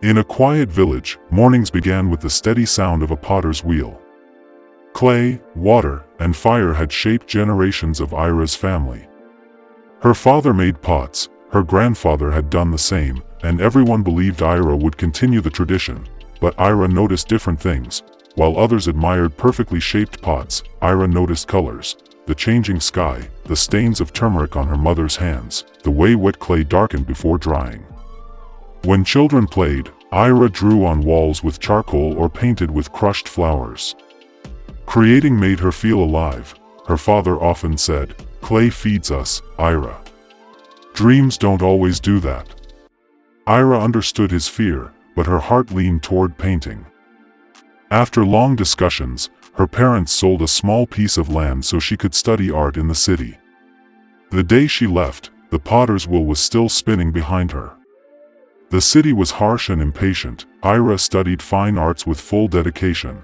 In a quiet village, mornings began with the steady sound of a potter's wheel. Clay, water, and fire had shaped generations of Ira's family. Her father made pots, her grandfather had done the same, and everyone believed Ira would continue the tradition. But Ira noticed different things. While others admired perfectly shaped pots, Ira noticed colors, the changing sky, the stains of turmeric on her mother's hands, the way wet clay darkened before drying. When children played, Ira drew on walls with charcoal or painted with crushed flowers. Creating made her feel alive. Her father often said, "Clay feeds us, Ira. Dreams don't always do that." Ira understood his fear, but her heart leaned toward painting. After long discussions, her parents sold a small piece of land so she could study art in the city. The day she left, the potter's wheel was still spinning behind her. The city was harsh and impatient. Ira studied fine arts with full dedication.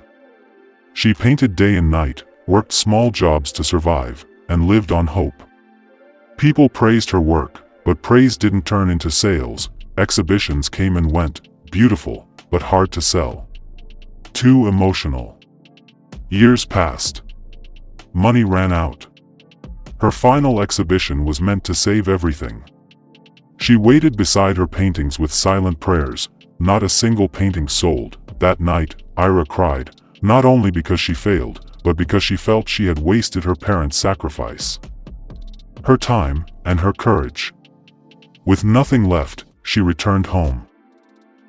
She painted day and night, worked small jobs to survive, and lived on hope. People praised her work, but praise didn't turn into sales. Exhibitions came and went, beautiful, but hard to sell. Too emotional. Years passed. Money ran out. Her final exhibition was meant to save everything. She waited beside her paintings with silent prayers. Not a single painting sold. That night, Ira cried, not only because she failed, but because she felt she had wasted her parents' sacrifice, her time, and her courage. With nothing left, she returned home.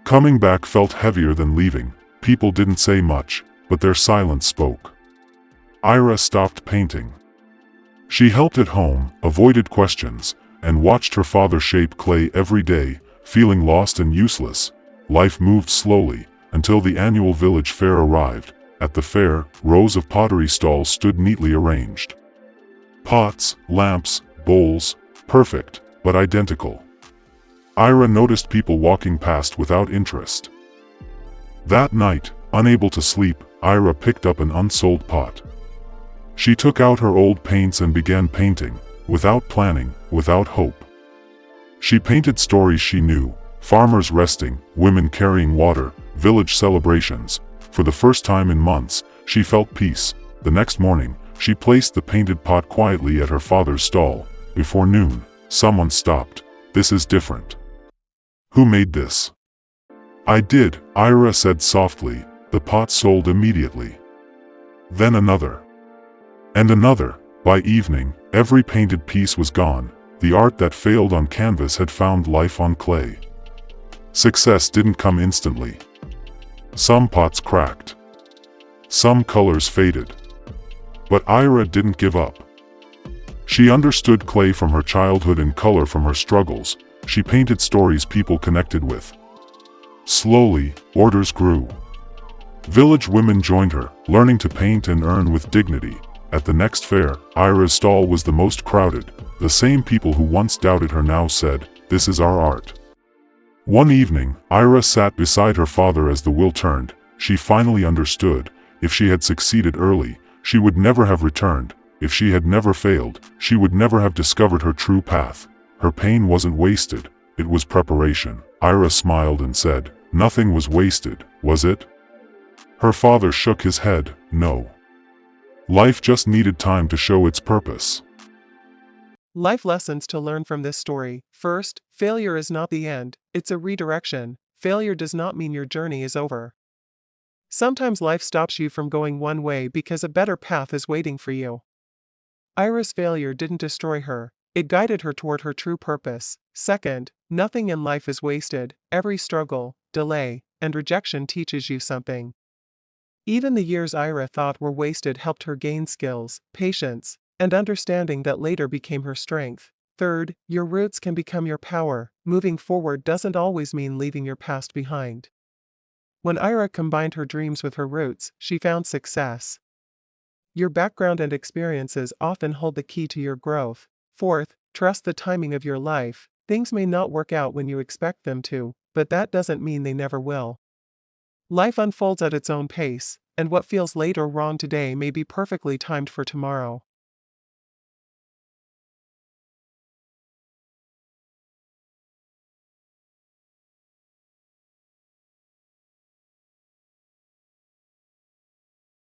Coming back felt heavier than leaving. People didn't say much, but their silence spoke. Ira stopped painting. She helped at home, avoided questions, and watched her father shape clay every day, feeling lost and useless. Life moved slowly, until the annual village fair arrived. At the fair, rows of pottery stalls stood neatly arranged. Pots, lamps, bowls, perfect, but identical. Ira noticed people walking past without interest. That night, unable to sleep, Ira picked up an unsold pot. She took out her old paints and began painting, without planning, without hope. She painted stories she knew, farmers resting, women carrying water, village celebrations. For the first time in months, she felt peace. The next morning, she placed the painted pot quietly at her father's stall. Before noon, someone stopped. "This is different." "Who made this?" "I did," Ira said softly. The pot sold immediately. Then another. And another. By evening, every painted piece was gone. The art that failed on canvas had found life on clay. Success didn't come instantly. Some pots cracked. Some colors faded. But Ira didn't give up. She understood clay from her childhood and color from her struggles. She painted stories people connected with. Slowly, orders grew. Village women joined her, learning to paint and earn with dignity. At the next fair, Ira's stall was the most crowded. The same people who once doubted her now said, "This is our art." One evening, Ira sat beside her father as the wheel turned. She finally understood. If she had succeeded early, she would never have returned. If she had never failed, she would never have discovered her true path. Her pain wasn't wasted, it was preparation. Ira smiled and said, "Nothing was wasted, was it?" Her father shook his head, "No. Life just needed time to show its purpose." Life lessons to learn from this story. First, failure is not the end, it's a redirection. Failure does not mean your journey is over. Sometimes life stops you from going one way because a better path is waiting for you. Ira's failure didn't destroy her, it guided her toward her true purpose. Second, nothing in life is wasted. Every struggle, delay, and rejection teaches you something. Even the years Ira thought were wasted helped her gain skills, patience, and understanding that later became her strength. Third, your roots can become your power. Moving forward doesn't always mean leaving your past behind. When Ira combined her dreams with her roots, she found success. Your background and experiences often hold the key to your growth. Fourth, trust the timing of your life. Things may not work out when you expect them to, but that doesn't mean they never will. Life unfolds at its own pace, and what feels late or wrong today may be perfectly timed for tomorrow.